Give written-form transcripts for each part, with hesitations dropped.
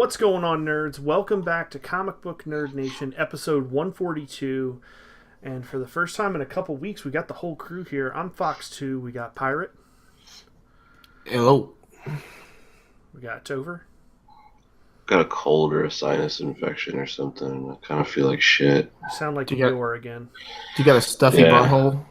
What's going on, nerds? Welcome back to Comic Book Nerd Nation, episode 142. And for the first time in a couple weeks, we got the whole crew here. I'm Fox2. We got Pirate. Hello. We got Tover. Got a cold or a sinus infection or something. I kind of feel like shit. You sound like You Eeyore again. Do you got a stuffy butthole?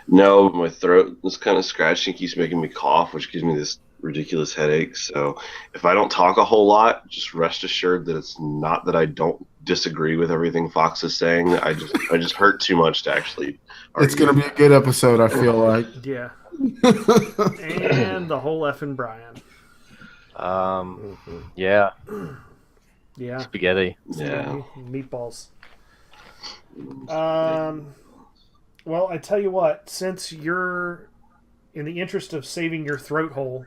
No, my throat is kind of scratchy and keeps making me cough, which gives me this ridiculous headache. So if I don't talk a whole lot, just rest assured that it's not that I don't disagree with everything Fox is saying. I just hurt too much to actually argue. It's going to be a good episode, I feel like. Yeah. And the whole effing Brian. Yeah. Yeah. Spaghetti. Yeah. Meatballs. Well, I tell you what, since you're in the interest of saving your throat hole,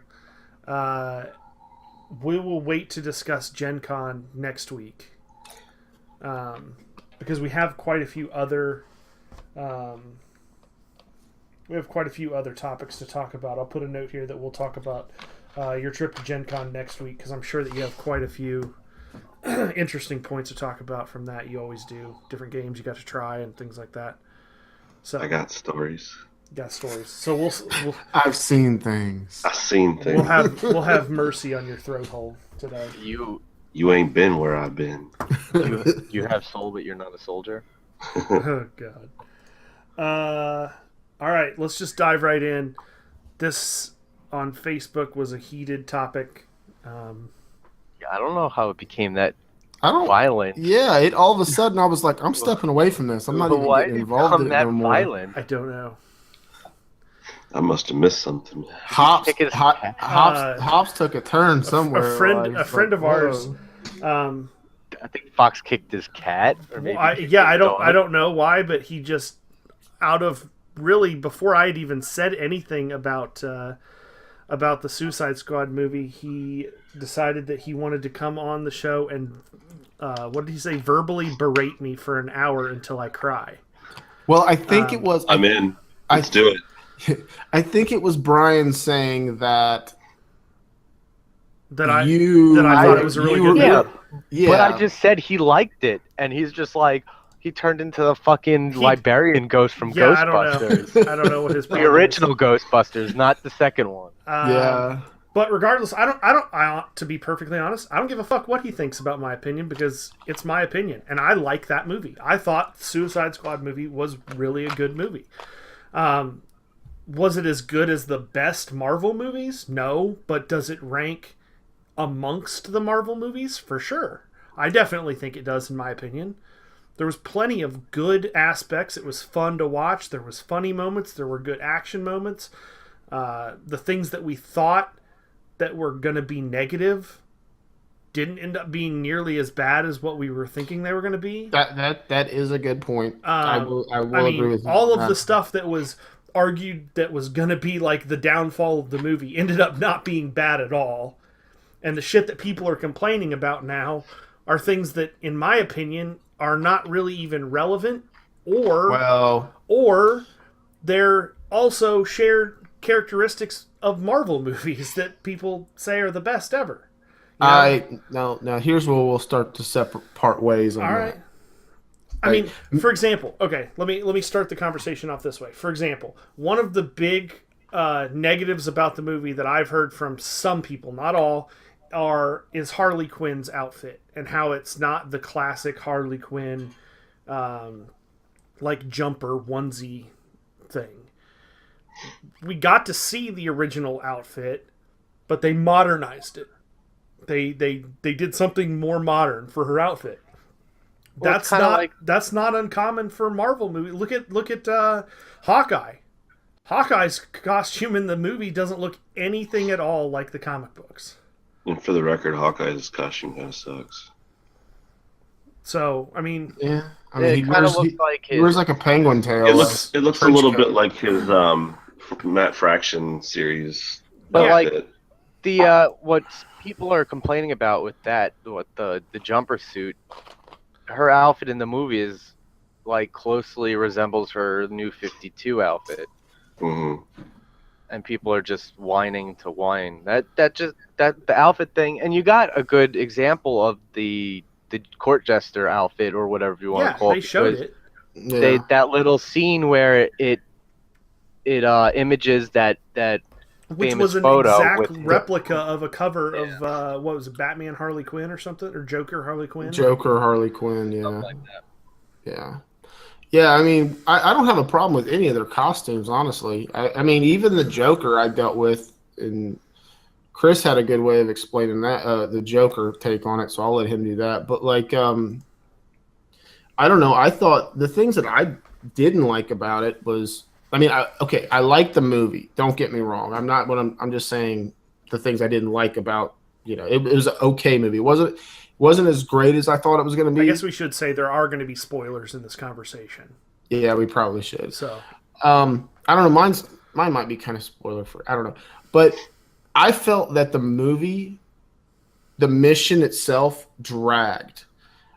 we will wait to discuss Gen Con next week. Because we have quite a few other topics to talk about. I'll put a note here that we'll talk about your trip to Gen Con next week, because I'm sure that you have quite a few interesting points to talk about from that. You always do. Different games you got to try and things like that. So I got stories. Got stories. So we'll I've seen things. I've seen things. we'll have mercy on your throat hole today. You ain't been where I've been. You have soul, but you're not a soldier. Oh God. All right, let's just dive right in. This on Facebook was a heated topic. I don't know how it became that I don't. violent. Yeah, it all of a sudden I was like, I'm stepping away from this. I'm not even Why getting did it involved become in it that no more. violent? I don't know. I must have missed something. Hops Uh, Hops took a turn somewhere. A friend like, of ours. whoa. I think Fox kicked his cat. Or maybe I don't know why, but he just, out of really, before I had even said anything about the Suicide Squad movie, he decided that he wanted to come on the show and what did he say? Verbally berate me for an hour until I cry. Well, I think it was. I'm in. Let's do it. I think it was Brian saying that That I you. thought it was a really good movie. Yeah, Yeah. but I just said he liked it, and he's just like, he turned into the fucking librarian ghost from Yeah, Ghostbusters. I don't know what his The problem original Ghostbusters, not the second one. is. Yeah. But regardless, to be perfectly honest, I don't give a fuck what he thinks about my opinion, because it's my opinion, and I like that movie. I thought Suicide Squad movie was really a good movie. Was it as good as the best Marvel movies? No, but does it rank amongst the Marvel movies? For sure. I definitely think it does, in my opinion. There was plenty of good aspects. It was fun to watch. There was funny moments. There were good action moments. The things that we thought that were going to be negative didn't end up being nearly as bad as what we were thinking they were going to be. That is a good point. I will agree with you. All of the stuff that was argued that was going to be like the downfall of the movie ended up not being bad at all. And the shit that people are complaining about now are things that, in my opinion, are not really even relevant, or they're also shared characteristics of Marvel movies that people say are the best ever. You know? Now here's where we'll start to separate part ways on All that. right. I mean, for example, okay, let me start the conversation off this way. For example, one of the big negatives about the movie that I've heard from some people, not all, is Harley Quinn's outfit, and how it's not the classic Harley Quinn like jumper onesie thing. We got to see the original outfit, but they modernized it. They did something more modern for her outfit. Well, That's not uncommon for Marvel movies. Look at Hawkeye. Hawkeye's costume in the movie doesn't look anything at all like the comic books. And for the record, Hawkeye's costume kind of sucks. So, I mean, Yeah, I It mean, kind of looks like he wears like a penguin tail. It looks a trench little coat. bit like his Matt Fraction series. But Yeah. like the what people are complaining about with that, what the jumper suit, her outfit in the movie is like closely resembles her new 52 outfit. Mhm. and people are just whining to whine. That the outfit thing, and you got a good example of the court jester outfit or whatever you want to call it. They showed it. That little scene where it images that which famous was an photo exact with replica of a cover of what was it, Batman Harley Quinn or something, or Joker Harley Quinn? Joker Harley Quinn, yeah. Something like that. Yeah. Yeah, I mean, I don't have a problem with any of their costumes, honestly. I mean, even the Joker I dealt with, and Chris had a good way of explaining that, the Joker take on it, so I'll let him do that. But, like, I don't know. I thought the things that I didn't like about it was, I mean, I liked the movie. Don't get me wrong. I'm just saying the things I didn't like about, it was an okay movie. It wasn't as great as I thought it was going to be. I guess we should say there are going to be spoilers in this conversation. Yeah, we probably should. So, I don't know. Mine might be kind of spoiler for. I don't know, but I felt that the mission itself dragged.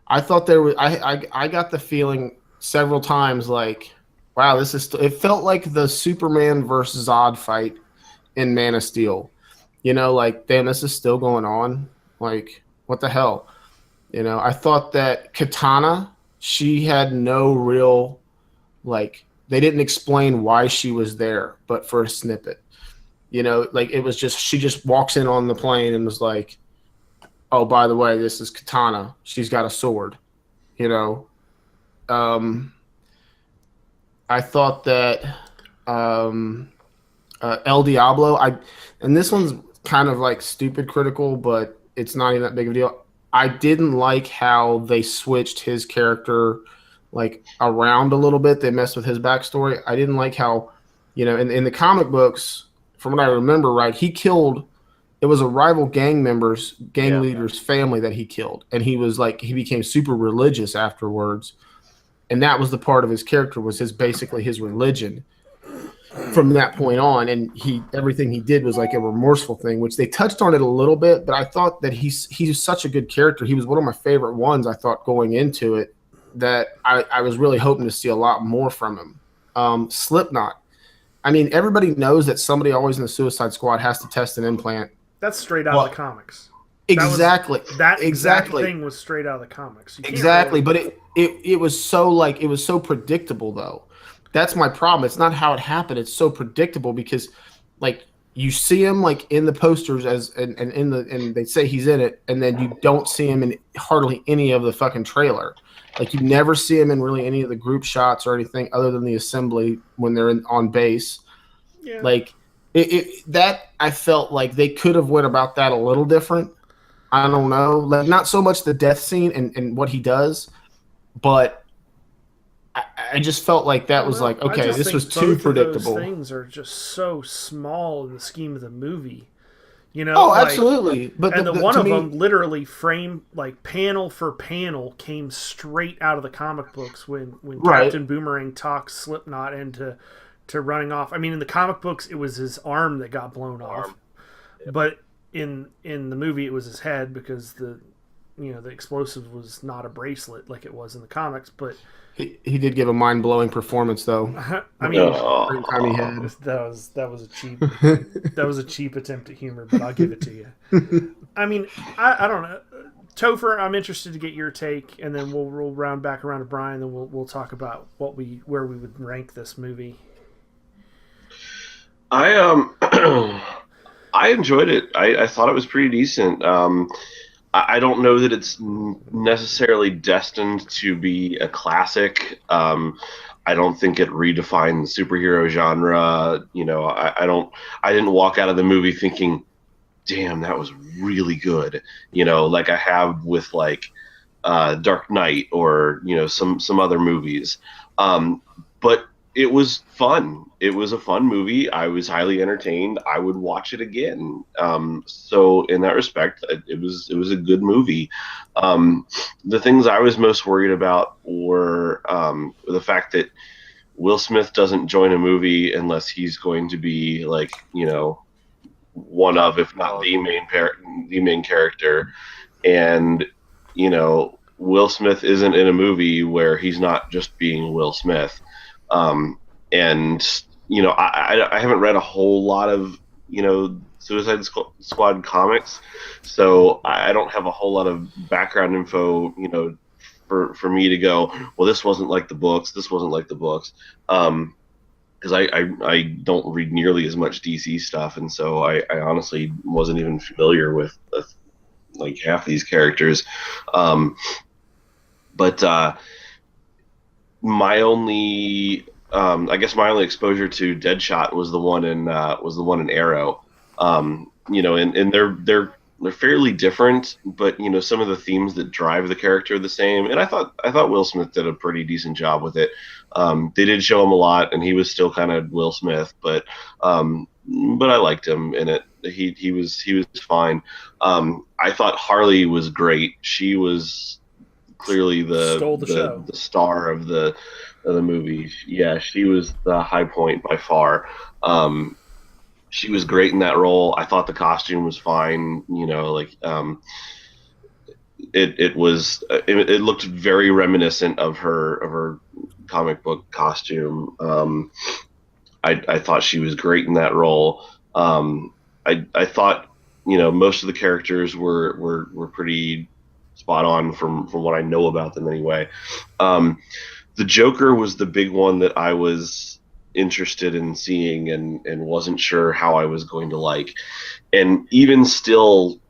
I thought there was. I got the feeling several times like, wow, this is. It felt like the Superman versus Zod fight in Man of Steel. Like, damn, this is still going on. Like, what the hell? I thought that Katana, she had no real, like, they didn't explain why she was there, but for a snippet. Like, it was just, she just walks in on the plane and was like, oh, by the way, this is Katana. She's got a sword. I thought that El Diablo, and this one's kind of like stupid critical, but it's not even that big of a deal. I didn't like how they switched his character like around a little bit. They messed with his backstory. I didn't like how, in the comic books, from what I remember, right, it was a rival gang leader's family that he killed. And he became super religious afterwards. And that was the part of his character, was basically his religion from that point on. And everything he did was like a remorseful thing, which they touched on it a little bit, but I thought that he's such a good character. He was one of my favorite ones, I thought, going into it, that I was really hoping to see a lot more from him. Slipknot. I mean, everybody knows that somebody always in the Suicide Squad has to test an implant. That's straight out of the comics. Exactly. That exact thing was straight out of the comics. Exactly, but it was so predictable, though. That's my problem. It's not how it happened. It's so predictable because, like, you see him like in the posters and they say he's in it, and then you don't see him in hardly any of the fucking trailer. Like, you never see him in really any of the group shots or anything other than the assembly when they're on base. Yeah. Like, that I felt like they could have went about that a little different. I don't know, like, not so much the death scene and what he does, but I just felt like that was like, okay, this was too predictable. Those things are just so small in the scheme of the movie, Oh, like, absolutely. But one of them literally panel for panel came straight out of the comic books when Captain Boomerang talks Slipknot into running off. I mean, in the comic books, it was his arm that got blown off, but in the movie, it was his head because the explosive was not a bracelet like it was in the comics, but. He did give a mind-blowing performance, though. I mean, that was a cheap attempt at humor, but I'll give it to you. I mean, I don't know, Topher. I'm interested to get your take, and then we'll round back around to Brian. Then we'll talk about where we would rank this movie. I enjoyed it. I thought it was pretty decent. I don't know that it's necessarily destined to be a classic. I don't think it redefined the superhero genre. I didn't walk out of the movie thinking, damn, that was really good. Like I have with like Dark Knight or, some other movies. But it was fun. It was a fun movie. I was highly entertained. I would watch it again. So in that respect, it was a good movie. The things I was most worried about were the fact that Will Smith doesn't join a movie unless he's going to be like, one of, if not the main character. And, Will Smith isn't in a movie where he's not just being Will Smith. And, I haven't read a whole lot of Suicide Squad comics, so I don't have a whole lot of background info, for me to go, well, this wasn't like the books, because I don't read nearly as much DC stuff, and so I honestly wasn't even familiar with like half these characters. But my only I guess my only exposure to Deadshot was the one in Arrow. And they're fairly different, but some of the themes that drive the character are the same. And I thought Will Smith did a pretty decent job with it. They did show him a lot, and he was still kind of Will Smith, but I liked him in it. He was fine. I thought Harley was great. She was clearly the star of the movie. Yeah, she was the high point by far. She was great in that role. I thought the costume was fine. It looked very reminiscent of her comic book costume. I thought she was great in that role. I thought most of the characters were pretty spot on from what I know about them anyway. The Joker was the big one that I was interested in seeing and wasn't sure how I was going to like. And even still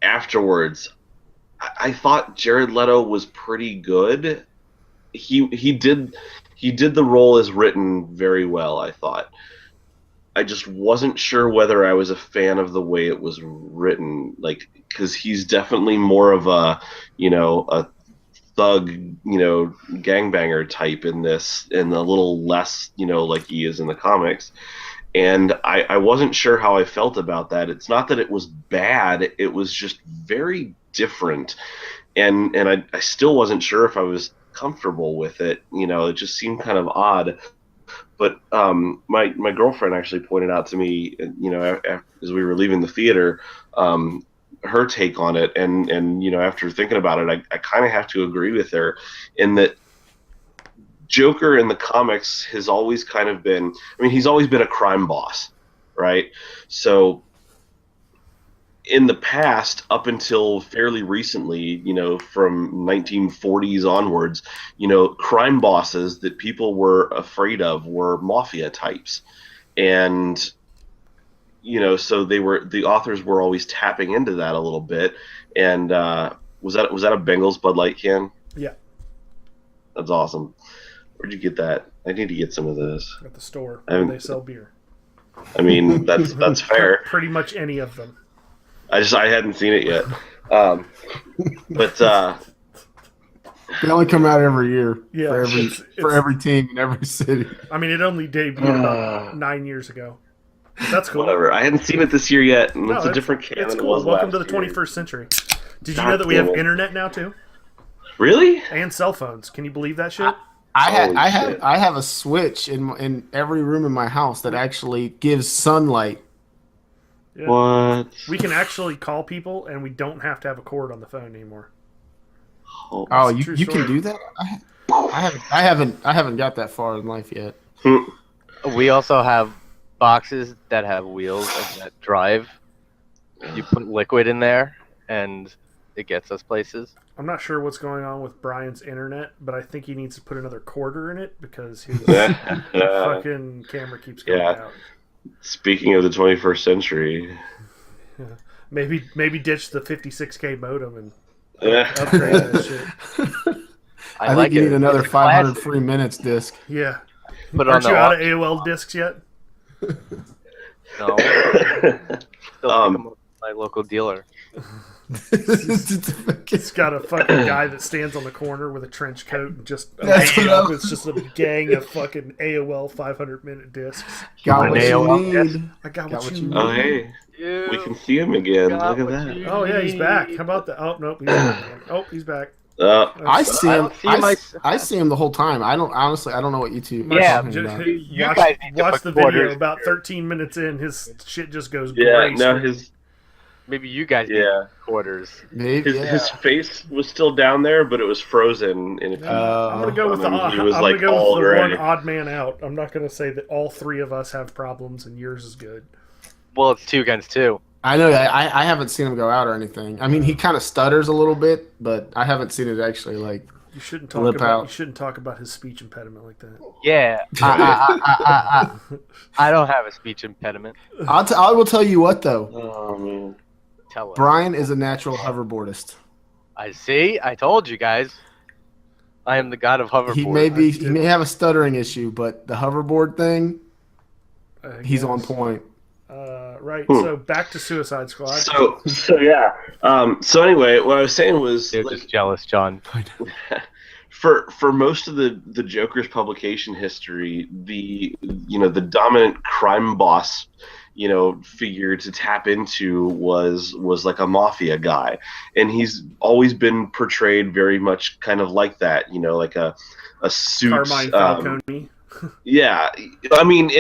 afterwards, I thought Jared Leto was pretty good. He did the role as written very well, I thought. I just wasn't sure whether I was a fan of the way it was written, like, because he's definitely more of a thug, gangbanger type in this, and a little less, like he is in the comics. And I wasn't sure how I felt about that. It's not that it was bad, it was just very different. And I still wasn't sure if I was comfortable with it. It just seemed kind of odd. But my girlfriend actually pointed out to me, as we were leaving the theater, her take on it, and after thinking about it, I kind of have to agree with her in that Joker in the comics has always kind of been, he's always been a crime boss, right? So in the past, up until fairly recently, from 1940s onwards, crime bosses that people were afraid of were mafia types. And so the authors were always tapping into that a little bit. And was that a Bengals Bud Light can? Yeah. That's awesome. Where'd you get that? I need to get some of this. At the store where they sell beer. That's fair. Pretty much any of them. I hadn't seen it yet. But they only come out every year. Yeah, for every team in every city. It only debuted about 9 years ago. That's cool. Whatever. I hadn't seen it this year yet, and it's a different can. It's than cool. it was Welcome to last the year. 21st century. Did you know that we have internet now too? Really? And cell phones. Can you believe that shit? I have a switch in every room in my house that actually gives sunlight. Yeah. What? We can actually call people, and we don't have to have a cord on the phone anymore. Oh, you can do that? I haven't got that far in life yet. We also have boxes that have wheels and that drive. You put liquid in there, and it gets us places. I'm not sure what's going on with Brian's internet, but I think he needs to put another quarter in it because his fucking camera keeps going out. Speaking of the 21st century, maybe ditch the 56K modem and upgrade that shit. I think you need another 500 free minutes disc. Yeah. Aren't you out of AOL discs yet? No. Still my local dealer. It's got a fucking guy that stands on the corner with a trench coat and just it's just a gang of fucking AOL 500-minute discs. Got what you need. I got what you need. Oh, hey. We can see him again. Look at that. Oh, yeah, he's back. How about that? Oh, nope. He's back again. Oh, he's back. I see him. I see him the whole time. I don't know what you two. Yeah, watch the video. About 13 minutes in, his shit just goes. Yeah, gray no, straight. Maybe you guys need Yeah. quarters. Maybe. His face was still down there, but it was frozen. And if you, I'm gonna go with the he was I'm like gonna go all with the gray. one odd man out. I'm not gonna say that all three of us have problems and yours is good. Well, it's 2 against 2. I know. I haven't seen him go out or anything. I mean, he kind of stutters a little bit, but I haven't seen it actually like. You shouldn't Lip out. You shouldn't talk about his speech impediment like that. Yeah, I don't have a speech impediment. I will tell you what though. Oh man. Tell us. Brian is a natural hoverboardist. I see. I told you guys. I am the god of hoverboard. He may have a stuttering issue, but the hoverboard thing, he's on Yes. point. Right. So back to Suicide Squad. So yeah. So anyway, what I was saying was You're like, just jealous, John. for most of the Joker's publication history, the dominant crime boss, figure to tap into was like a mafia guy, and he's always been portrayed very much kind of like that, like a suit. Carmine Falcone. Yeah, I mean,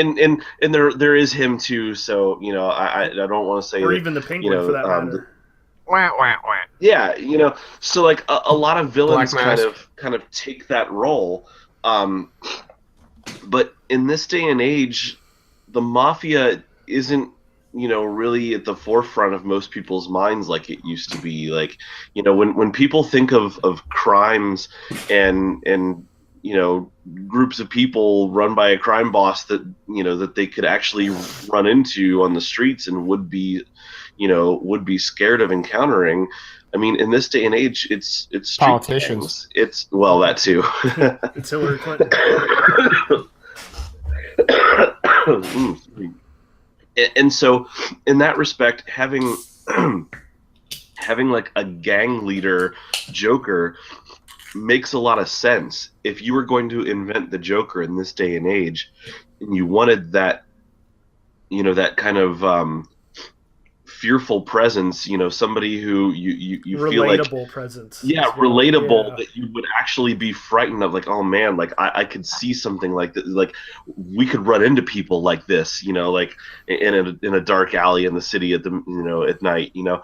and there is him too. So I don't want to say Or that, even the Penguin for that matter. Wah, wah, wah. yeah, so like a lot of villains Black Mask. kind of take that role, but in this day and age, the mafia isn't really at the forefront of most people's minds like it used to be. Like when people think of crimes and groups of people run by a crime boss that that they could actually run into on the streets and would be scared of encountering. I mean, in this day and age, it's street Politicians. gangs. It's that too. It's Hillary Clinton. And so, in that respect, having like a gang leader Joker makes a lot of sense. If you were going to invent the Joker in this day and age, and you wanted that, that kind of fearful presence, somebody who you feel like Relatable presence. yeah, as well. relatable, Yeah. that you would actually be frightened of, like, oh man, like I could see something like this, like we could run into people like this, like in a dark alley in the city at the at night, I don't know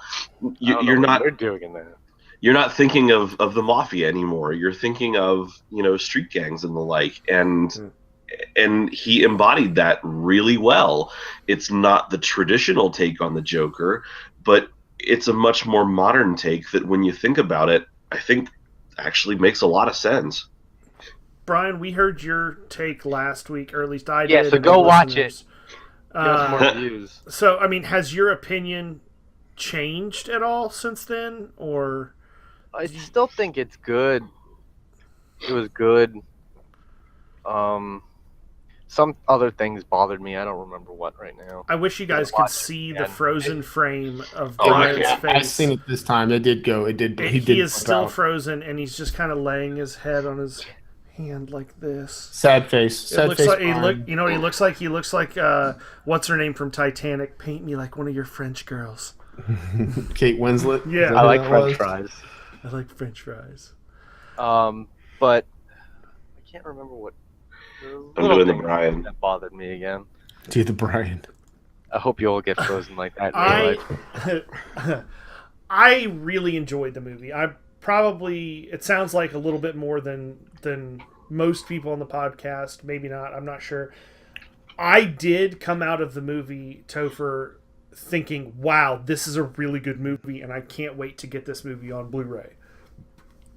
you're what not they're doing in there. you're not thinking of the mafia anymore. You're thinking of street gangs and the like, and he embodied that really well. It's not the traditional take on the Joker, but it's a much more modern take that, when you think about it, I think actually makes a lot of sense. Brian, we heard your take last week, or at least I did. Yeah, so and go the watch listeners. Give us more views. So, I mean, has your opinion changed at all since then, or I still think it's good. It was good. Some other things bothered me. I don't remember what right now. I wish you guys Watch could it see the again. frozen frame of Oh, Brian's yeah. face. I've seen it this time. It did go. It did. He did is flip still out. frozen, and he's just kind of laying his head on his hand like this. Sad face. It Sad looks face. like he Brian. what he looks like. He looks like what's her name from Titanic? Paint me like one of your French girls. Kate Winslet. Yeah. Is that I who like that French was? fries. I like French fries. But I can't remember what. I'm doing the Brian. That bothered me again. Do the Brian. I hope you all get frozen like that in real life. I really enjoyed the movie. I probably, it sounds like a little bit more than most people on the podcast. Maybe not. I'm not sure. I did come out of the movie, Topher, thinking, wow, this is a really good movie, and I can't wait to get this movie on Blu-ray.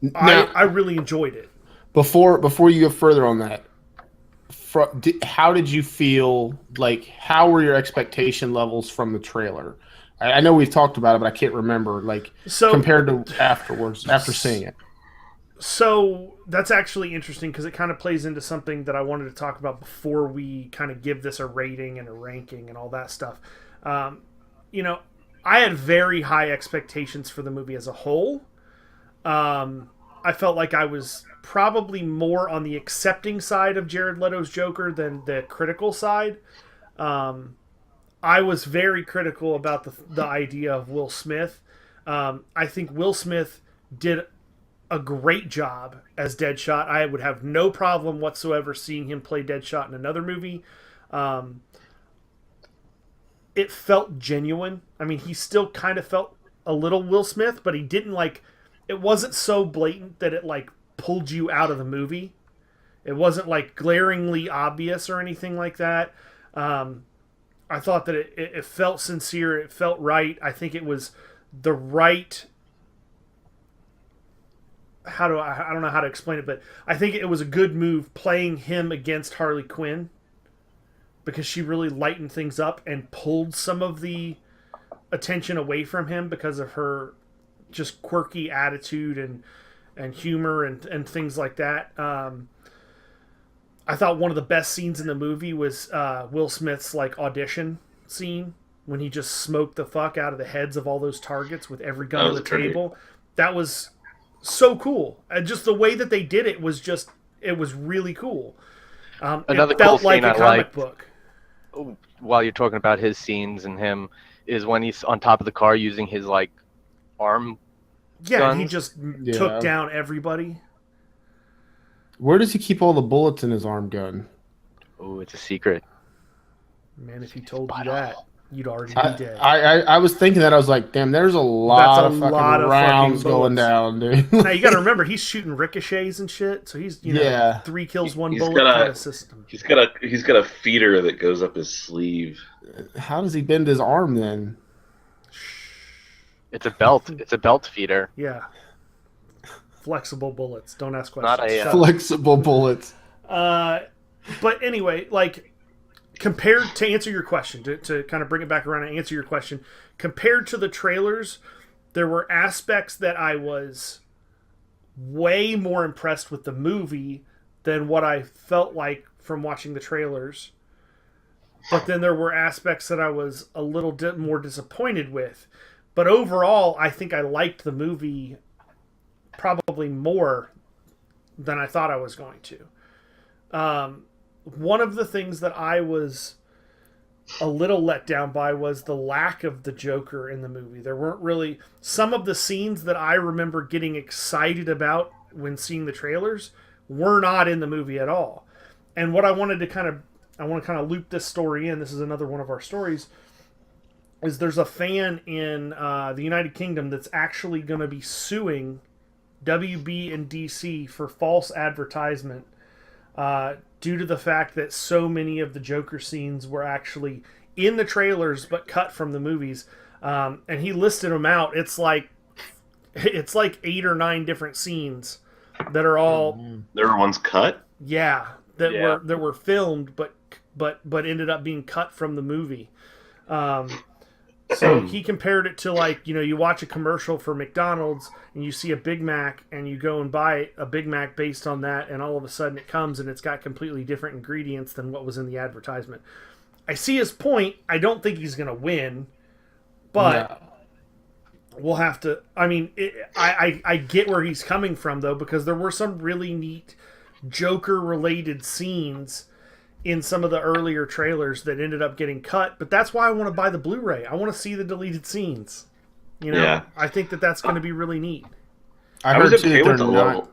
Now, I really enjoyed it. before you go further on that, how did you feel? Like, how were your expectation levels from the trailer? I know we've talked about it, but I can't remember. Like, So compared to afterwards, after seeing it. So that's actually interesting because it kind of plays into something that I wanted to talk about before we kind of give this a rating and a ranking and all that stuff. I had very high expectations for the movie as a whole. I felt like I was probably more on the accepting side of Jared Leto's Joker than the critical side. I was very critical about the idea of Will Smith. I think Will Smith did a great job as Deadshot. I would have no problem whatsoever seeing him play Deadshot in another movie. it felt genuine. I mean, he still kind of felt a little Will Smith, but he didn't like. It wasn't so blatant that it like pulled you out of the movie. It wasn't like glaringly obvious or anything like that. I thought that it felt sincere. It felt right. I think it was the right. I don't know how to explain it, but I think it was a good move playing him against Harley Quinn because she really lightened things up and pulled some of the attention away from him because of her just quirky attitude and humor and things like that. I thought one of the best scenes in the movie was Will Smith's like audition scene when he just smoked the fuck out of the heads of all those targets with every gun on the table. That was so cool. And just the way that they did it was really cool. Another it felt cool like scene a I comic liked, book. while you're talking about his scenes and him, is when he's on top of the car using his like arm. Yeah, and he guns. just took down everybody. Where does he keep all the bullets in his arm gun? Oh, it's a secret. Man, if he told you that, you'd already be dead. I was thinking that. I was like, damn, there's a lot of fucking rounds going down, dude. Now you got to remember, he's shooting ricochets and shit, so he's 3 kills, 1 bullet kind of system. He's got a feeder that goes up his sleeve. How does he bend his arm then? It's a belt. It's a belt feeder. Yeah. Flexible bullets. Don't ask Not questions. a flexible bullets. But anyway, like compared to answer your question, to kind of bring it back around and answer your question, compared to the trailers, there were aspects that I was way more impressed with the movie than what I felt like from watching the trailers. But then there were aspects that I was a little more disappointed with. But overall, I think I liked the movie probably more than I thought I was going to. One of the things that I was a little let down by was the lack of the Joker in the movie. There weren't really some of the scenes that I remember getting excited about when seeing the trailers were not in the movie at all. And what I want to kind of loop this story in. This is another one of our stories. Is there's a fan in the United Kingdom that's actually going to be suing WB and DC for false advertisement due to the fact that so many of the Joker scenes were actually in the trailers but cut from the movies. And he listed them out. It's like 8 or 9 different scenes that are all There were ones cut. that were filmed but ended up being cut from the movie. So he compared it to like, you watch a commercial for McDonald's and you see a Big Mac and you go and buy a Big Mac based on that, and all of a sudden it comes and it's got completely different ingredients than what was in the advertisement. I see his point. I don't think he's going to win, but we'll have to. I mean, I get where he's coming from though, because there were some really neat Joker related scenes in some of the earlier trailers that ended up getting cut, but that's why I want to buy the Blu-ray. I want to see the deleted scenes. I think that's going to be really neat. I was okay with the level.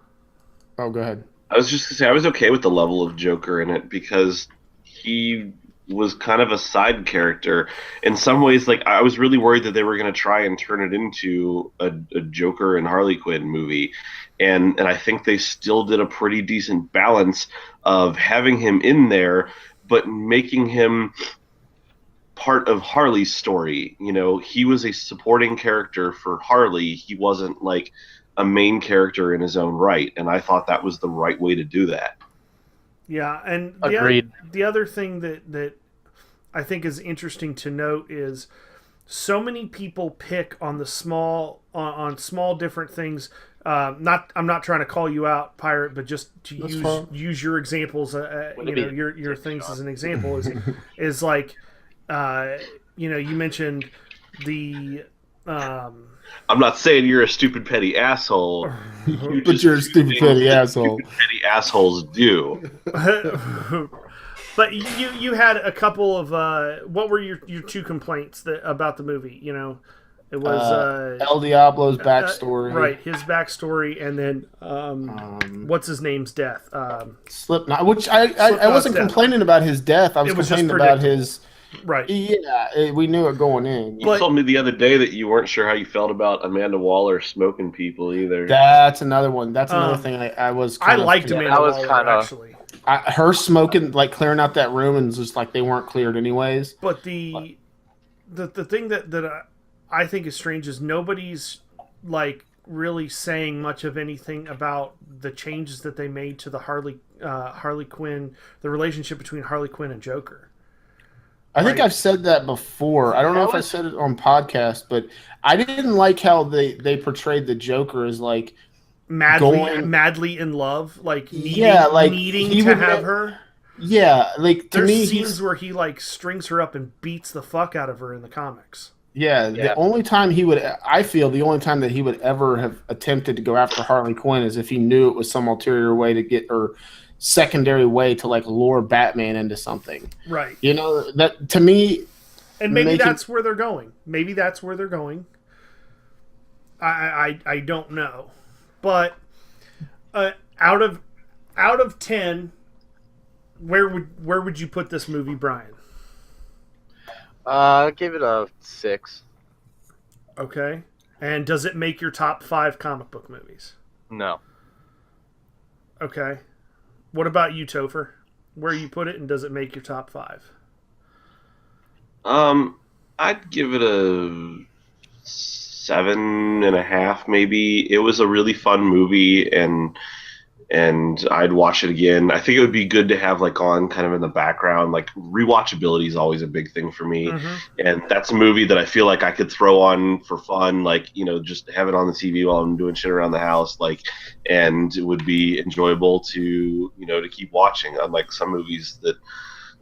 Oh, go ahead. I was just going to say I was okay with the level of Joker in it because he was kind of a side character. In some ways, like I was really worried that they were going to try and turn it into a Joker and Harley Quinn movie. And I think they still did a pretty decent balance of having him in there, but making him part of Harley's story. He was a supporting character for Harley. He wasn't like a main character in his own right. And I thought that was the right way to do that. Yeah, and Agreed. The other thing that I think is interesting to note is so many people pick on the small different things. I'm not trying to call you out, Pirate, but just to use your examples. Your things as an example is like, you mentioned the. I'm not saying you're a stupid petty asshole, but you're a stupid petty asshole. Stupid petty assholes do. But you had a couple of what were your 2 complaints about the movie? It was El Diablo's backstory, right? His backstory, and then what's his name's death? Slipknot, which I wasn't complaining about his death. I was complaining about his Right. Yeah, we knew it going in. You But- told me the other day that you weren't sure how you felt about Amanda Waller smoking people either. That's another one. That's another Um, thing I was. I kind of- liked Yeah, Amanda that was Waller, kinda- actually. her smoking, like clearing out that room, and just like they weren't cleared anyways. But the thing that I think is strange is nobody's like really saying much of anything about the changes that they made to the Harley Quinn, the relationship between Harley Quinn and Joker. I think Right. I've said that before. I don't know if I said it on podcast, but I didn't like how they portrayed the Joker as like Madly in love, like needing he to would have ne- her. Yeah, like to There's me, scenes where he like strings her up and beats the fuck out of her in the comics. yeah. Yeah. The only time I feel the only time that he would ever have attempted to go after Harley Quinn is if he knew it was some ulterior way to get or secondary way to like lure Batman into something. Right. You know, that to me, And maybe making- that's where they're going. Maybe that's where they're going. I don't know, but out of 10, where would you put this movie, Brian? I give it a 6. Okay, and does it make your top 5 comic book movies? No. Okay, what about you, Topher? Where you put it, and does it make your top 5? I'd give it a 7.5, maybe. It was a really fun movie, and I'd watch it again. I think it would be good to have like on kind of in the background. Like rewatchability is always a big thing for me, and that's a movie that I feel like I could throw on for fun, like just have it on the TV while I'm doing shit around the house, like, and it would be enjoyable to to keep watching. Unlike some movies that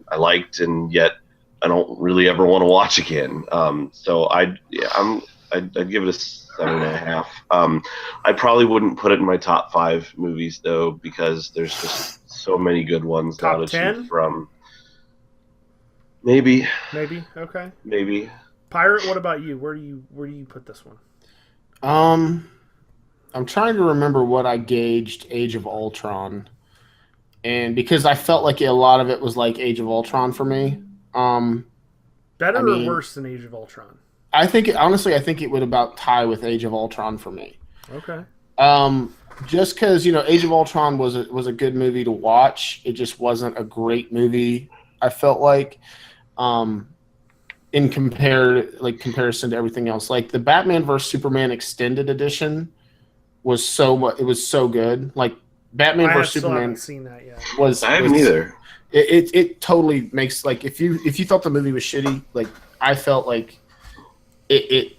I liked and yet I don't really ever want to watch again. So I'd give it a 7.5. I probably wouldn't put it in my top 5 movies though, because there's just so many good ones Top now to 10? choose from. Maybe. Okay. Pirate, What about you? Where do you put this one? I'm trying to remember what I gauged Age of Ultron, and because I felt like a lot of it was like Age of Ultron for me. Better I mean- or worse than Age of Ultron? I think it would about tie with Age of Ultron for me. Okay. Just because Age of Ultron was a good movie to watch. It just wasn't a great movie. I felt like, in comparison to everything else, like the Batman vs Superman extended edition was it was so good. Like Batman I vs still Superman haven't seen that yet. was. I haven't was- either. It totally makes like if you thought the movie was shitty, like I felt like it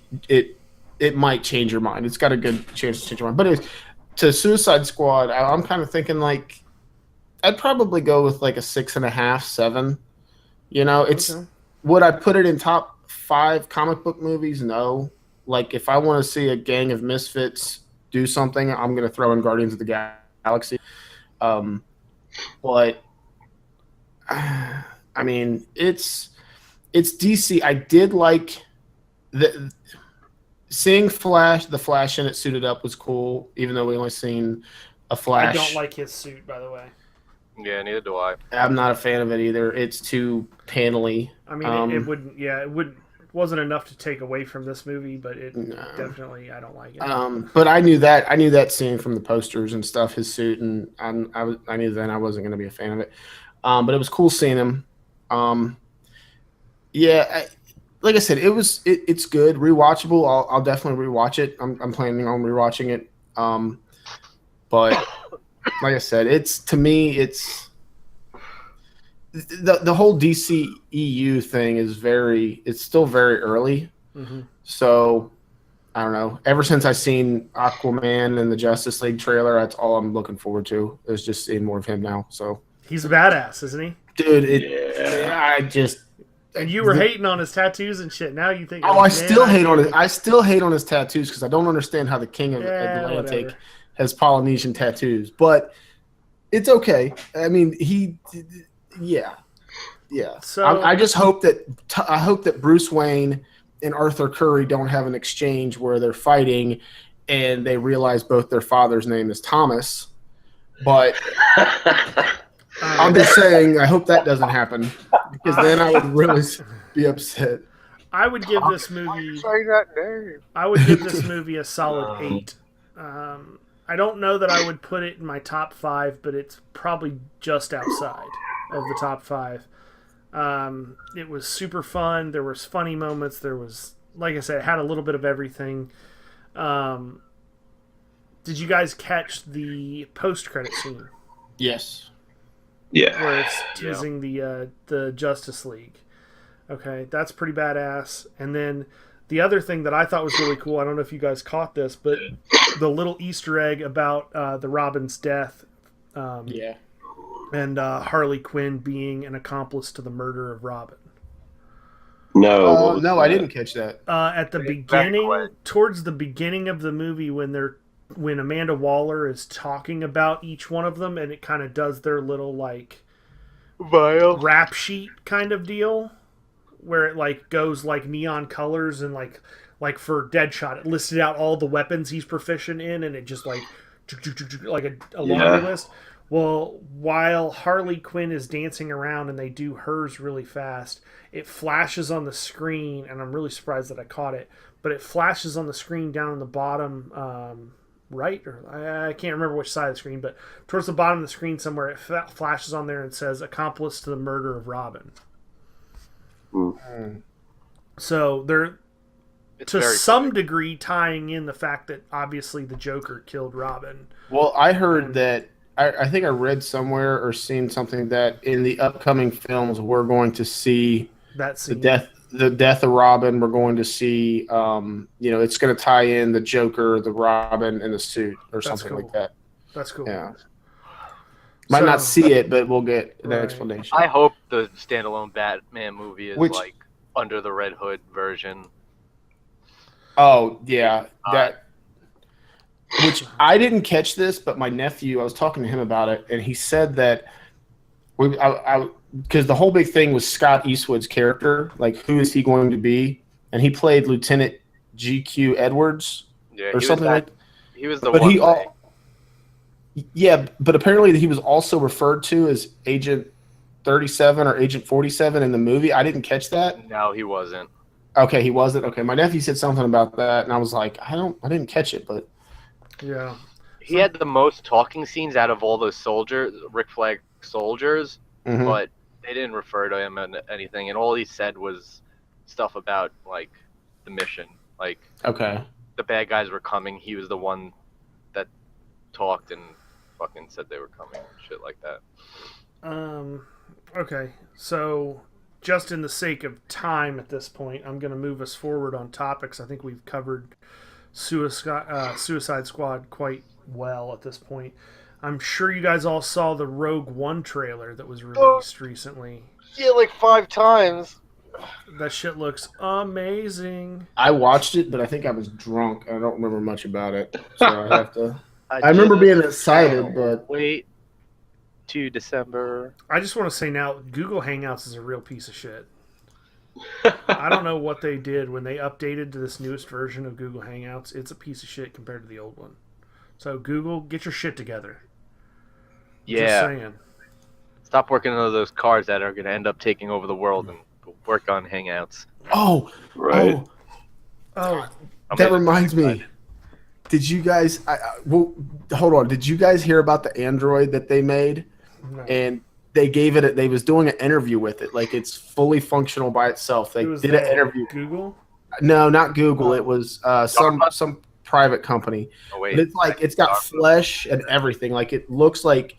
might change your mind. It's got a good chance to change your mind. But anyways, to Suicide Squad, I'm kind of thinking like I'd probably go with like a 6.5, 7. It's Okay. would I put it in top 5 comic book movies? No. Like if I want to see a gang of misfits do something, I'm gonna throw in Guardians of the Galaxy. But I mean, it's DC. I did like seeing the Flash in it suited up was cool, even though we only seen a Flash. I don't like his suit, by the way. Yeah, neither do I. I'm not a fan of it either. It's too panely. I mean, it wouldn't. Yeah, it would. Wasn't enough to take away from this movie, but it definitely I don't like it. But I knew that scene from the posters and stuff, his suit, and I knew then I wasn't going to be a fan of it. But it was cool seeing him. Like I said, it's good, rewatchable. I'll definitely rewatch it. I'm planning on rewatching it. But like I said, it's the whole DCEU thing is it's still very early. Mm-hmm. So I don't know. Ever since I seen Aquaman and the Justice League trailer, that's all I'm looking forward to. Is just seeing more of him now. So He's a badass, isn't he? dude, Yeah. I just. And you were hating on his tattoos and shit. Now you think? Oh, I still hate on his tattoos because I don't understand how the King of Atlantic whatever. has Polynesian tattoos. But it's okay. I mean, yeah. So I just hope that Bruce Wayne and Arthur Curry don't have an exchange where they're fighting and they realize both their father's name is Thomas. But I'm just saying, I hope that doesn't happen because then I would really. be upset. I would give this movie. Say that name. I would give this movie a solid 8. I don't know that I would put it in my top 5, but it's probably just outside of the top 5. It was super fun. There was funny moments. There was, like I said, it had a little bit of everything. Did you guys catch the post-credit scene? Yes. Yeah. Where it's teasing the Justice League. Okay, that's pretty badass. And then the other thing that I thought was really cool, I don't know if you guys caught this, but the little Easter egg about the Robin's death. Yeah. And Harley Quinn being an accomplice to the murder of Robin. No. No, I didn't catch that. At the beginning, towards the beginning of the movie, when Amanda Waller is talking about each one of them, and it kind of does their little like rap sheet kind of deal, where it like goes like neon colors and like for Deadshot, it listed out all the weapons he's proficient in, and it just like a laundry list. Well, while Harley Quinn is dancing around and they do hers really fast, it flashes on the screen, and I'm really surprised that I caught it, but it flashes on the screen down on the bottom right, or I can't remember which side of the screen, but towards the bottom of the screen somewhere, it flashes on there and says, accomplice to the murder of Robin. So they're, to some degree, tying in the fact that obviously the Joker killed Robin. Well, I heard that, I think I read somewhere or seen something that in the upcoming films we're going to see that scene. the death of Robin. We're going to see, it's going to tie in the Joker, the Robin, and the suit or something like that. That's cool. Yeah. Might not see it, but we'll get an explanation. I hope the standalone Batman movie is like under the Red Hood version. Oh yeah, which I didn't catch this, but my nephew, I was talking to him about it, and he said that because the whole big thing was Scott Eastwood's character, like who is he going to be, and he played Lieutenant GQ Edwards or something like. He was the one. Yeah, but apparently he was also referred to as Agent 37 or Agent 47 in the movie. I didn't catch that. No, he wasn't. Okay, he wasn't. Okay, my nephew said something about that, and I was like, I didn't catch it, but yeah, he had the most talking scenes out of all those soldiers, Rick Flag soldiers, but they didn't refer to him in anything, and all he said was stuff about like the mission, like the bad guys were coming. He was the one that talked and fucking said they were coming and shit like that. Okay, so just in the sake of time at this point, I'm going to move us forward on topics. I think we've covered Suicide Squad quite well at this point. I'm sure you guys all saw the Rogue One trailer that was released recently. Yeah, like 5 times. That shit looks amazing. I watched it, but I think I was drunk. I don't remember much about it, so I have to. I remember being excited, but wait to December. I just want to say now, Google Hangouts is a real piece of shit. I don't know what they did when they updated to this newest version of Google Hangouts. It's a piece of shit compared to the old one. So Google, get your shit together. Yeah. Just saying. Stop working on those cars that are going to end up taking over the world and work on Hangouts. Oh, right. Oh, that reminds me. Did you guys? Hold on. Did you guys hear about the Android that they made? No. And they gave it. They was doing an interview with it. Like it's fully functional by itself. They did an interview. Google? No, not Google. It was some private company. Oh, wait. But it's like it's got flesh and everything. Like it looks like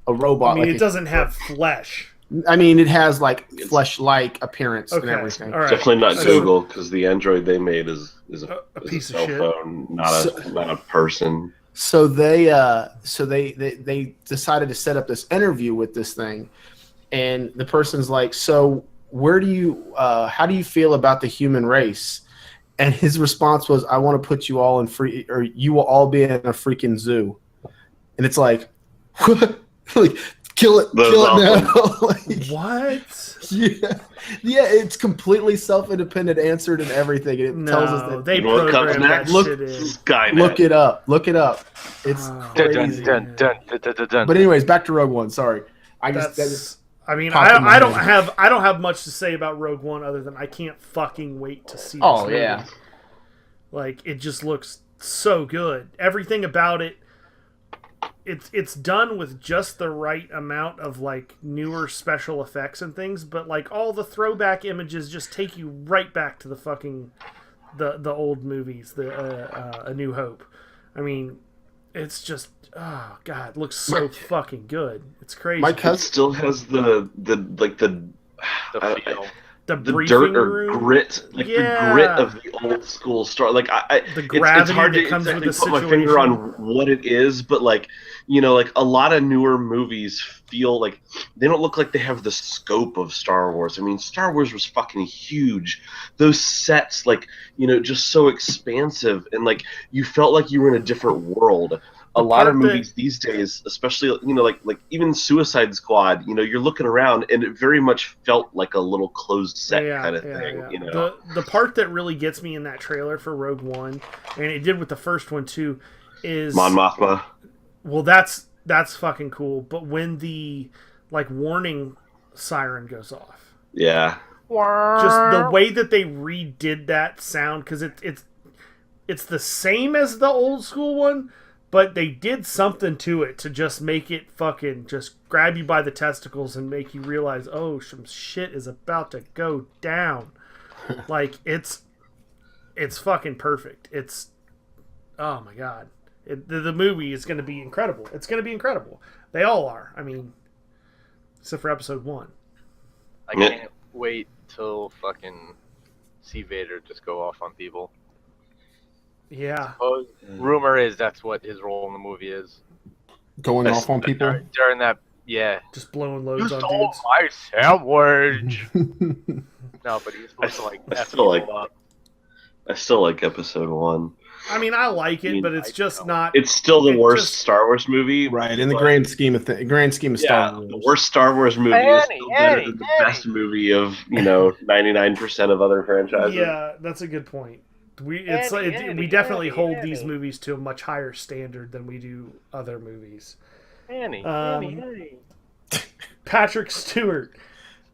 a robot. I mean, like it doesn't have flesh. I mean, it has like flesh-like appearance and everything. All right. Definitely not Google, because the Android they made is a piece of cell shit. phone, not a person. So they decided to set up this interview with this thing, and the person's like, "So how do you feel about the human race?" And his response was, "I want to put you all in you will all be in a freaking zoo." And it's like, what? Like, kill it now. Like, what? Yeah, it's completely self-independent, answered and everything. And it tells us that they programmed that shit in. Skynet. Look it up. It's crazy. But anyways, back to Rogue One. Sorry, I I mean, Popped in my I don't head. have much to say about Rogue One other than I can't fucking wait to see. Oh, this movie. yeah. Like, it just looks so good. Everything about it. It's done with just the right amount of like newer special effects and things, but like all the throwback images just take you right back to the fucking the old movies, A New Hope. I mean, it's just oh god, it looks so fucking good. It's crazy. My It cousin, still has the The feel. the the briefing dirt or room, grit, like the grit of the old school Star. Like the it's gravity hard that to comes with exactly the put my situation. finger on what it is, but like like a lot of newer movies feel like they don't look like they have the scope of Star Wars. I mean, Star Wars was fucking huge. Those sets, like just so expansive, and like you felt like you were in a different world. A lot of part that- movies these days, especially like even Suicide Squad, you're looking around and it very much felt like a little closed set kind of thing. Yeah. The part that really gets me in that trailer for Rogue One, and it did with the first one too, is Mon Mothma. well, that's fucking cool. But when the like warning siren goes off, Yeah. just the way that they redid that sound, because it's the same as the old school one, but they did something to it to just make it fucking just grab you by the testicles and make you realize, oh, some shit is about to go down. Like it's fucking perfect. It's oh my god, the movie is going to be incredible. It's going to be incredible. They all are. I mean, except for episode 1. I can't wait till fucking see Vader just go off on people. Yeah. Rumor is that's what his role in the movie is. going off on people. During that, yeah. Just blowing You loads on stole dudes. my sandwich. No, but he's supposed to like I F still people like- up. I still like episode 1. I mean, I like it, but it's just not. It's still the It worst just- Star Wars movie. Right, in the but- grand scheme of Star Wars. the worst Star Wars movie is Annie, still better Annie, than the Annie. best movie of 99% of other franchises. Yeah, that's a good point. We definitely hold these movies to a much higher standard than we do other movies. Annie, Um, Annie. Patrick Stewart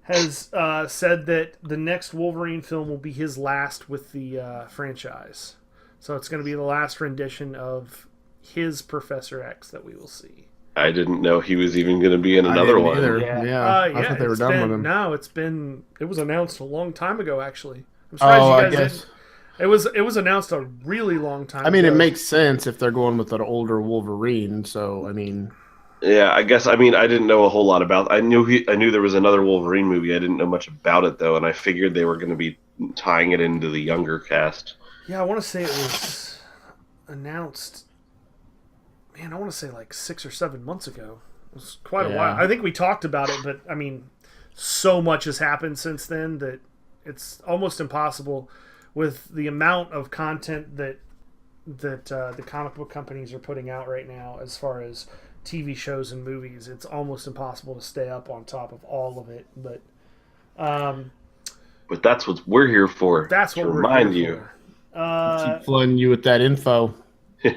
has said that the next Wolverine film will be his last with the franchise. So it's going to be the last rendition of his Professor X that we will see. I didn't know he was even going to be in I another didn't one. either. Yeah. Yeah, I thought they were it's done been, with him. No, it was announced a long time ago, actually. I'm surprised Oh, you I guys guess. didn't. It was announced a really long time I mean, ago. it makes sense if they're going with an older Wolverine. So, I mean, Yeah, I guess. I mean, I didn't know a whole lot about. I knew there was another Wolverine movie. I didn't know much about it though, and I figured they were going to be tying it into the younger cast. Yeah, I want to say it was announced. Man, I want to say like 6 or 7 months ago. It was quite a Yeah. while. I think we talked about it, but I mean, so much has happened since then that it's almost impossible with the amount of content that the comic book companies are putting out right now, as far as TV shows and movies. It's almost impossible to stay up on top of all of it. But But that's what we're here for. that's to what we're remind here for. keep flooding you with that info. you.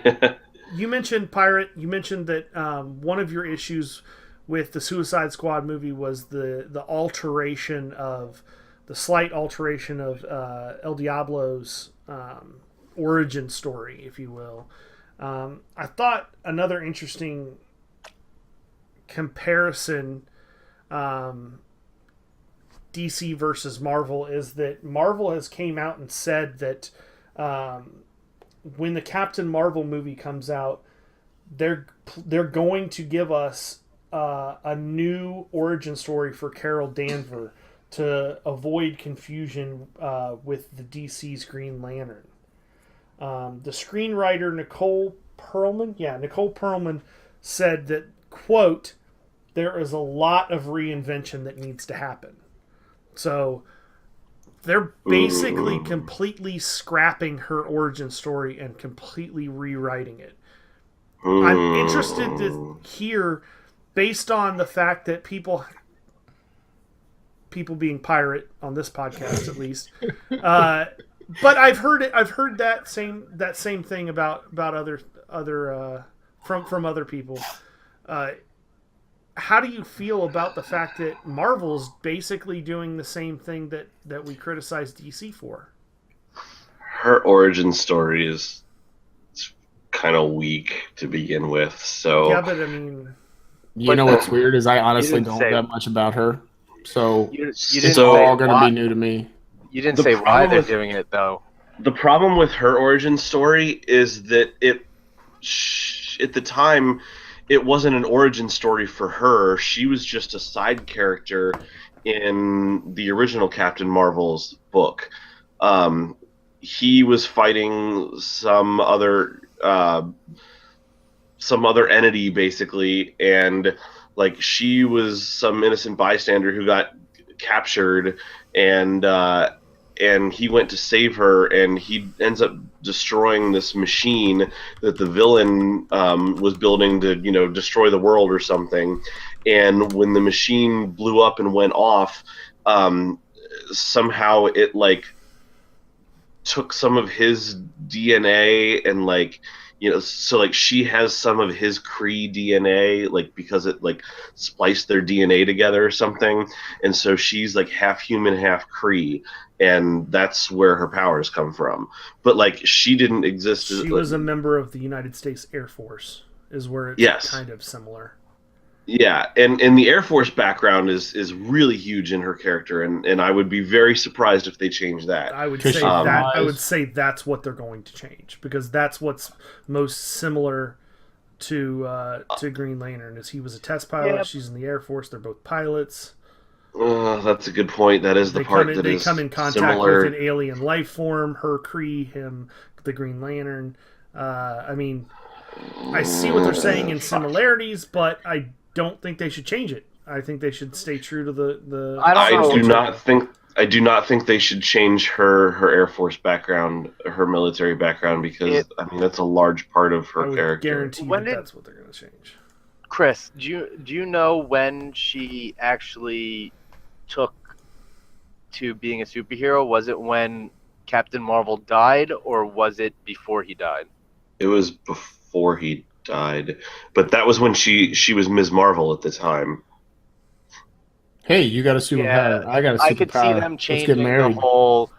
You mentioned Pirate. You mentioned that one of your issues with the Suicide Squad movie was the slight alteration of El Diablo's origin story, if you will. I thought another interesting comparison, DC versus Marvel, is that Marvel has came out and said that when the Captain Marvel movie comes out, they're going to give us a new origin story for Carol Danvers to avoid confusion with the DC's Green Lantern. The screenwriter Nicole Perlman said that, quote, there is a lot of reinvention that needs to happen. So they're basically completely scrapping her origin story and completely rewriting it. I'm interested to hear, based on the fact that people being pirate on this podcast at least, but I've heard that same thing about other from other people. how do you feel about the fact that Marvel's basically doing the same thing that we criticize DC for? Her origin story is kind of weak to begin with. So Yeah, but I mean, You know what's weird is I honestly didn't don't say- know that much about her, so You it's didn't So- say all going to why, be new to me. you didn't The say why problem they're with- doing it though. the problem with her origin story is that at the time, it wasn't an origin story for her. She was just a side character in the original Captain Marvel's book. He was fighting some other entity basically, and like she was some innocent bystander who got captured, and he went to save her, and he ends up destroying this machine that the villain was building to, destroy the world or something. And when the machine blew up and went off, somehow it like took some of his DNA and so like she has some of his Kree DNA, like because it like spliced their DNA together or something, and so she's like half human, half Kree, and that's where her powers come from. But like she didn't exist. she was a member of the United States Air Force, is where it's Yes. kind of similar. Yeah, and the Air Force background is really huge in her character, and I would be very surprised if they changed that. I would Because say she I flies. would say that's what they're going to change, because that's what's most similar to Green Lantern. Is he was a test pilot, Yeah. she's in the Air Force. They're both pilots. That's a good point. That is the part that they is come in contact similar. with an alien life form. Her Kree, him the Green Lantern. I mean, I see what they're saying in similarities, but I don't think they should change it. I think they should stay true to the. I don't I know. do not think they should change her Air Force background, her military background, because I mean that's a large part of I her would character. guarantee When did- that's what they're going to change. Chris, do you know when she actually took to being a superhero? Was it when Captain Marvel died, or was it before he died? It was before he died, but that was when she was Ms. Marvel at the time. Hey, you got a superpower. I got a superpower. I could see them Let's changing get the married. whole,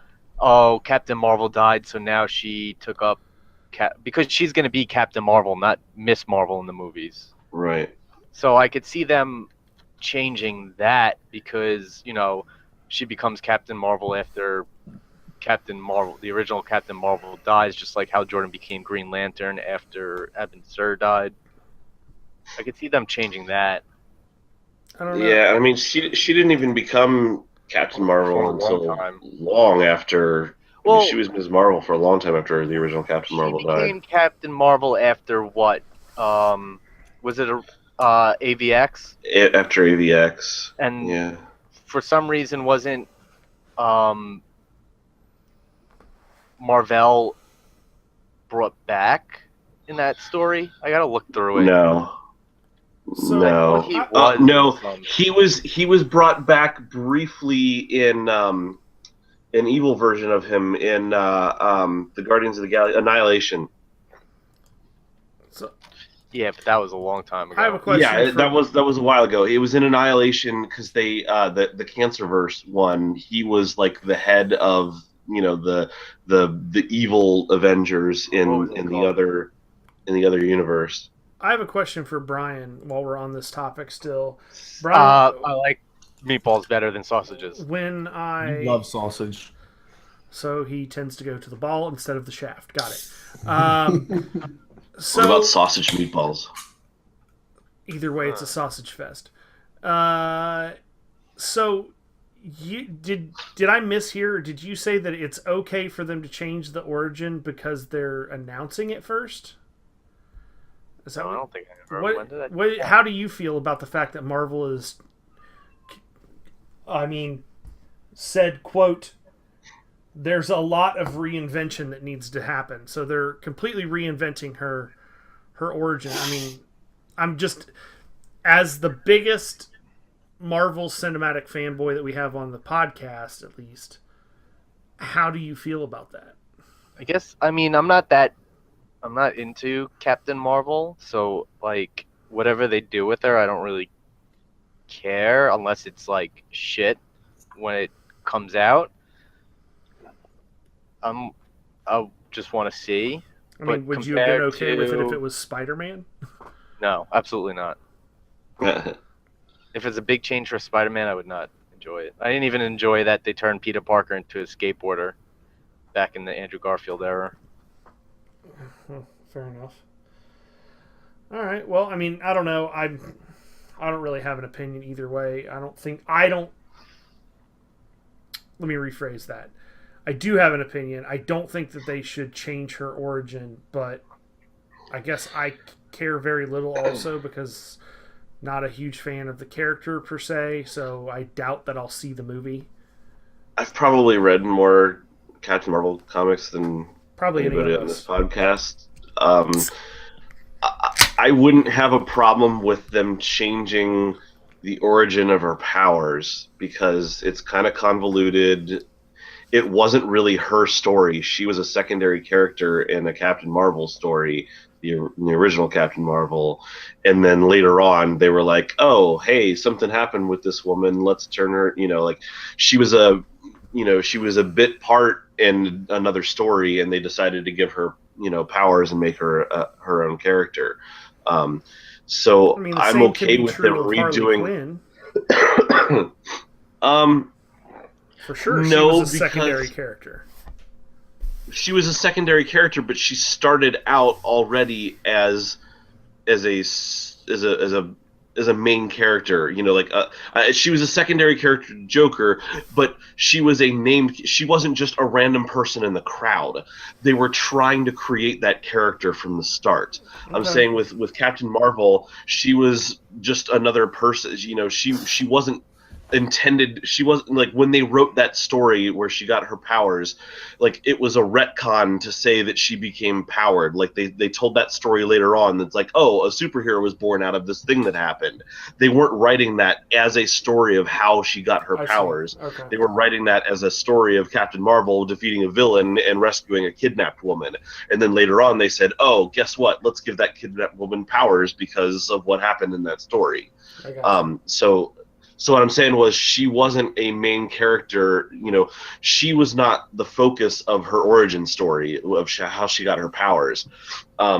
Captain Marvel died, so now she took up because she's going to be Captain Marvel, not Miss Marvel in the movies. Right. So I could see them changing that because, she becomes Captain Marvel after Captain Marvel, the original Captain Marvel, dies, just like how Jordan became Green Lantern after Evan Sur died. I could see them changing that. I don't know. Yeah, I mean she didn't even become Captain Marvel For a long until time. long after. Well, she was Ms. Marvel for a long time after the original Captain Marvel she died. became Captain Marvel after what? Was it AVX? After AVX. And Yeah. for some reason wasn't Marvel brought back in that story? I gotta look through it. No. So- No. He was No. some- He was brought back briefly in an evil version of him in the Guardians of the Galaxy Annihilation. So Yeah, but that was a long time ago. I have a question. Yeah, for- that was a while ago. It was in Annihilation because they the Cancerverse one. He was like the head of the evil Avengers What was in it the called? other universe. I have a question for Brian while we're on this topic still. Brian, I like meatballs better than sausages. when I You love sausage. so he tends to go to the ball instead of the shaft. Got it. What So about sausage meatballs? either way, it's a sausage fest. So you did I mishear? Or did you say that it's okay for them to change the origin because they're announcing it first? Is that No, I what? don't think I ever. When did I? How do you feel about the fact that Marvel is, said, quote, there's a lot of reinvention that needs to happen. So they're completely reinventing her origin. I mean, I'm just, as the biggest Marvel cinematic fanboy that we have on the podcast, at least, how do you feel about that? I guess I'm not into Captain Marvel, so like whatever they do with her, I don't really care unless it's like shit when it comes out. I just want to see. I mean, would you have been okay with it if it was Spider-Man? No, absolutely not. If it's a big change for Spider-Man, I would not enjoy it. I didn't even enjoy that they turned Peter Parker into a skateboarder back in the Andrew Garfield era. Fair enough. All right. Well, I mean, I don't know. I don't really have an opinion either way. Let me rephrase that. I do have an opinion. I don't think that they should change her origin, but I guess I care very little also because not a huge fan of the character per se, so I doubt that I'll see the movie. I've probably read more Captain Marvel comics than probably anybody on this podcast. I wouldn't have a problem with them changing the origin of her powers because it's kind of convoluted. It wasn't really her story. She was a secondary character in a Captain Marvel story, the original Captain Marvel. And then later on, they were like, oh, hey, something happened with this woman. Let's turn her, she was a bit part in another story, and they decided to give her, powers and make her her own character. So I mean, I'm okay with them redoing. For sure, she was a secondary character. She was a secondary character, but she started out already as a main character. She was a secondary character to Joker, but she wasn't just a random person in the crowd. They were trying to create that character from the start. Okay. I'm saying with Captain Marvel, she was just another person. She wasn't intended. She wasn't like when they wrote that story where she got her powers, like it was a retcon to say that she became powered. Like they told that story later on that's like, oh, a superhero was born out of this thing that happened. They weren't writing that as a story of how she got her powers. Okay. They were writing that as a story of Captain Marvel defeating a villain and rescuing a kidnapped woman. And then later on they said, oh, guess what, let's give that kidnapped woman powers because of what happened in that story. So what I'm saying was she wasn't a main character. She was not the focus of her origin story of how she got her powers.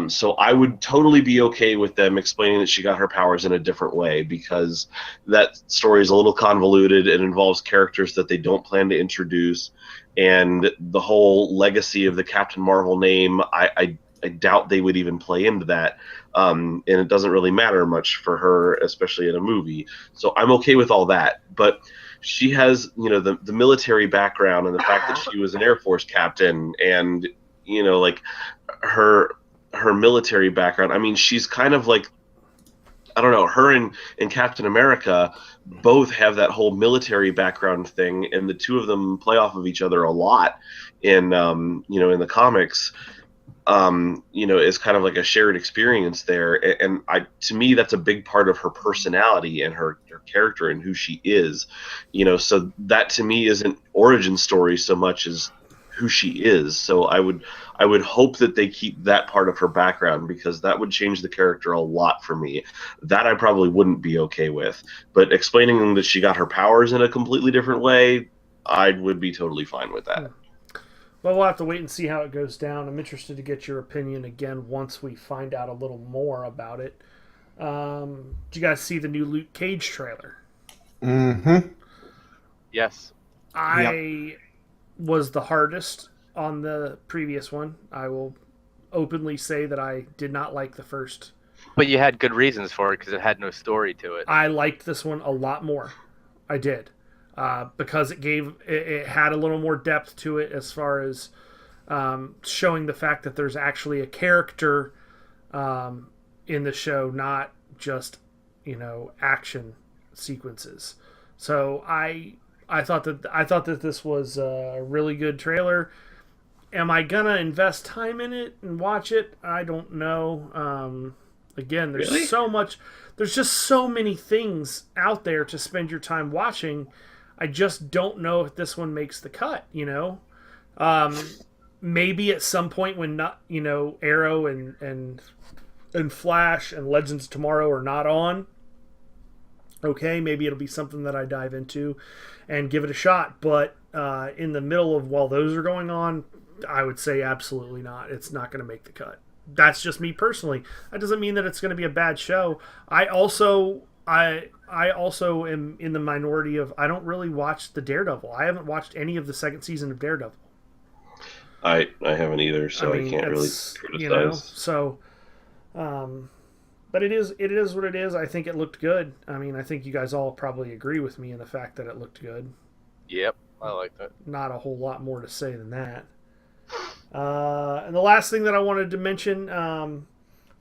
So I would totally be okay with them explaining that she got her powers in a different way because that story is a little convoluted. It involves characters that they don't plan to introduce. And the whole legacy of the Captain Marvel name, I doubt they would even play into that. And it doesn't really matter much for her, especially in a movie. So I'm okay with all that. But she has, the military background and the fact that she was an Air Force captain and, her military background. I mean, she's kind of like, I don't know, her and Captain America both have that whole military background thing, and the two of them play off of each other a lot in, in the comics. Is kind of like a shared experience there, and to me that's a big part of her personality and her character and who she is, so that to me isn't origin story so much as who she is. So I would hope that they keep that part of her background because that would change the character a lot for me. That I probably wouldn't be okay with, but explaining that she got her powers in a completely different way, I would be totally fine with that. Well, we'll have to wait and see how it goes down. I'm interested to get your opinion again once we find out a little more about it. Did you guys see the new Luke Cage trailer? Mm-hmm. Yes. I was the hardest on the previous one. I will openly say that I did not like the first. But you had good reasons for it because it had no story to it. I liked this one a lot more. I did. Because it had a little more depth to it as far as showing the fact that there's actually a character in the show, not just action sequences. So I thought that this was a really good trailer. Am I gonna invest time in it and watch it? I don't know. Again, there's really? so much. There's just so many things out there to spend your time watching. I just don't know if this one makes the cut, maybe at some point when not, Arrow and Flash and Legends of Tomorrow are not on, okay, maybe it'll be something that I dive into and give it a shot. But in the middle of while those are going on, I would say absolutely not. It's not going to make the cut. That's just me personally. That doesn't mean that it's going to be a bad show. I also am in the minority of I don't really watch the Daredevil. I haven't watched any of the second season of Daredevil. I haven't either, so I can't really criticize. So, but it is what it is. I think it looked good. I mean, I think you guys all probably agree with me in the fact that it looked good. Yep, I like that. Not a whole lot more to say than that. And the last thing that I wanted to mention,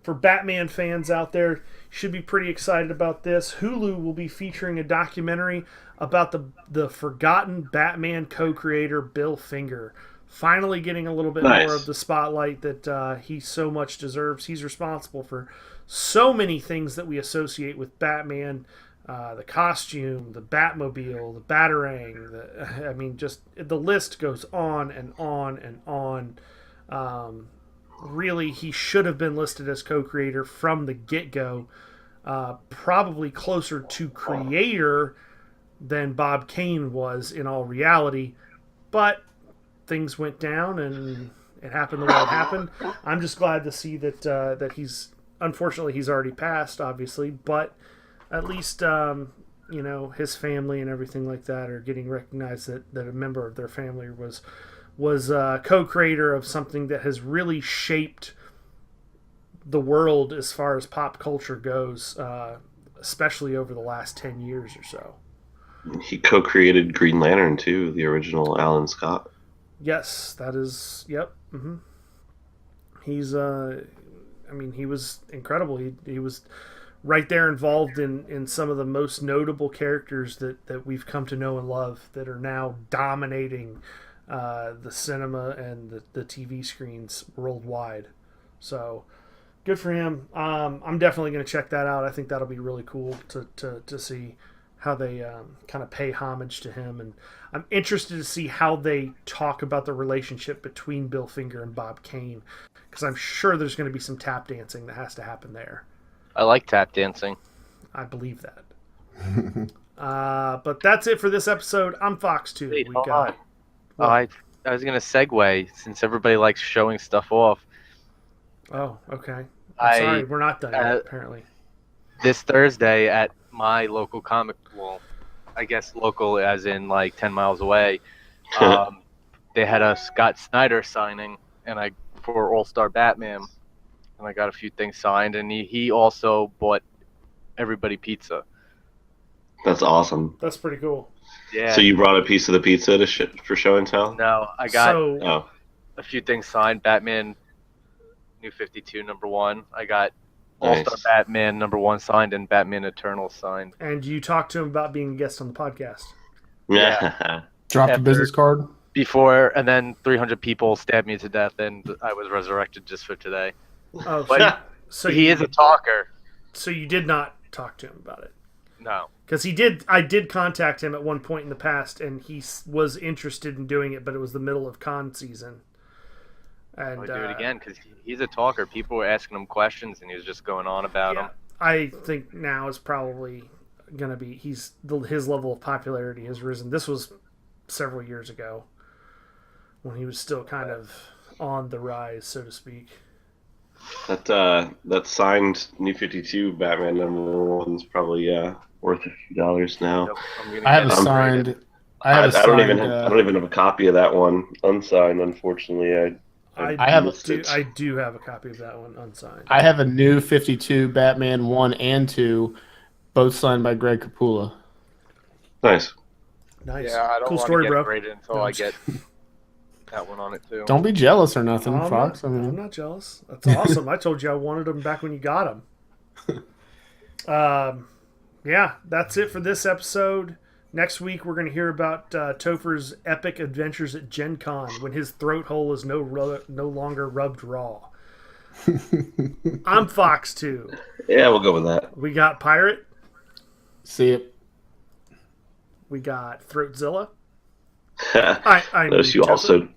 for Batman fans out there, you should be pretty excited about this. Hulu will be featuring a documentary about the forgotten Batman co-creator Bill Finger. Finally getting a little bit more of the spotlight that he so much deserves. He's responsible for so many things that we associate with Batman. The costume, the Batmobile, the Batarang. I mean, just the list goes on and on and on. Really, he should have been listed as co-creator from the get-go. Probably closer to creator than Bob Kane was in all reality. But things went down and it happened the way it happened. I'm just glad to see that he's, unfortunately, he's already passed, obviously, but at least his family and everything like that are getting recognized that a member of their family was co-creator of something that has really shaped the world as far as pop culture goes, especially over the last 10 years or so. He co-created Green Lantern too, the original Alan Scott. Yes, that is. Yep. Mm-hmm. He's. He was incredible. He was right there involved in some of the most notable characters that we've come to know and love that are now dominating the cinema and the TV screens worldwide. So good for him. I'm definitely going to check that out. I think that'll be really cool to see how they kind of pay homage to him. And I'm interested to see how they talk about the relationship between Bill Finger and Bob Kane, because I'm sure there's going to be some tap dancing that has to happen there. I like tap dancing. I believe that. But that's it for this episode. I'm Fox 2. Wait, hold on. I was going to segue since everybody likes showing stuff off. Oh, okay. I'm sorry, we're not done yet, apparently. This Thursday at my local comic, well, I guess local as in like 10 miles away, they had a Scott Snyder signing for All-Star Batman. And I got a few things signed, and he also bought everybody pizza. That's awesome. That's pretty cool. Yeah. So you brought a piece of the pizza for show and tell? No, I got a few things signed. Batman New 52 #1. I got All-Star Batman #1 signed and Batman Eternal signed. And you talked to him about being a guest on the podcast. Yeah. Dropped a business card? Before, and then 300 people stabbed me to death, and I was resurrected just for today. Oh, so he is a talker. So you did not talk to him about it? No. Because I did contact him at one point in the past, and he was interested in doing it, but it was the middle of con season. And I'll do it again, because he's a talker. People were asking him questions, and he was just going on about them. I think now is probably going to be, his level of popularity has risen. This was several years ago, when he was still kind of on the rise, so to speak. That signed New 52 Batman #1 is probably worth a few dollars now. I have a signed. I don't even have a copy of that one unsigned. Unfortunately, I do have a copy of that one unsigned. I have a New 52 Batman 1 and 2, both signed by Greg Capullo. Nice. Yeah, I don't cool want story, to get bro. rated until I get that one on it too. Don't be jealous or nothing, Fox. I'm not jealous. That's awesome. I told you I wanted them back when you got them. Yeah, that's it for this episode. Next week, we're going to hear about Topher's epic adventures at Gen Con when his throat hole is no longer rubbed raw. I'm Fox 2. Yeah, we'll go with that. We got Pirate. See it. We got Throatzilla. I noticed you also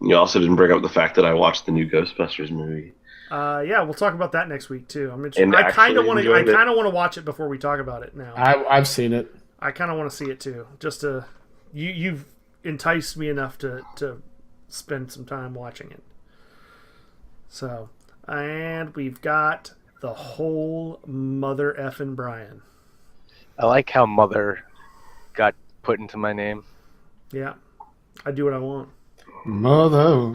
didn't bring up the fact that I watched the new Ghostbusters movie. Yeah, we'll talk about that next week too. And I kind of actually want to. enjoyed it. I kind of want to watch it before we talk about it now. I've seen it. I kind of want to see it too. Just to you've enticed me enough to spend some time watching it. So, and we've got the whole mother effing Brian. I like how mother got put into my name. Yeah, I do what I want. Mother.